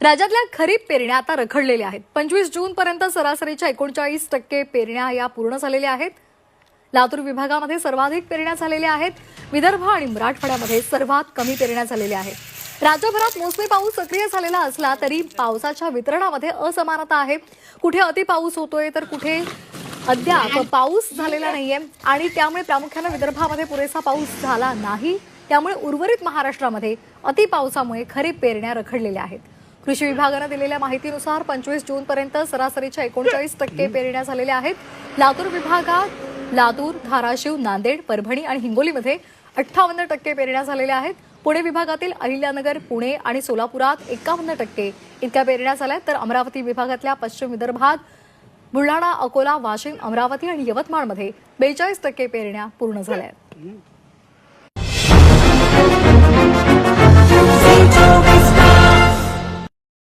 राज्यातल्या खरीप पेरण्या आता रखडलेल्या आहेत। 25 जून पर्यंत सरासरीच्या 39% पेरण्या या पूर्ण झालेल्या आहेत। लातूर विभागामध्ये सर्वाधिक पेरण्या झालेल्या आहेत। विदर्भ आणि मराठवाड्यामध्ये सर्वात कमी पेरण्या झालेल्या आहेत। राज्यभरात मोसमी पाऊस सक्रिय झालेला असला तरी पावसाच्या वितरणामध्ये असमानता आहे। कुठे अति पाऊस होतोय तर कुठे अद्याप पाऊस झालेला नाहीये आणि त्यामुळे प्रामुख्याने विदर्भामध्ये पुरेसा पाऊस झाला नाही। त्यामुळे उर्वरित महाराष्ट्रामध्ये अति पावसामुळे खरीप पेरण्या रखडलेल्या आहेत। कृषी विभागाने दिलेल्या माहितीनुसार 25 जून पर्यंत सरासरीच्या 39% पेरण्या झालेल्या आहेत। लातूर विभागात लातूर, धाराशिव, नांदेड, परभणी आणि हिंगोलीमध्ये 58% पेरण्या झालेल्या आहेत। पुणे विभागातील अहिल्यानगर, पुणे आणि सोलापुरात 51% इतक्या पेरण्या झाल्या तर अमरावती विभागातल्या पश्चिम विदर्भात बुलढाणा, अकोला, वाशिम, अमरावती आणि यवतमाळमध्ये 42% पेरण्या पूर्ण झाल्या आहेत।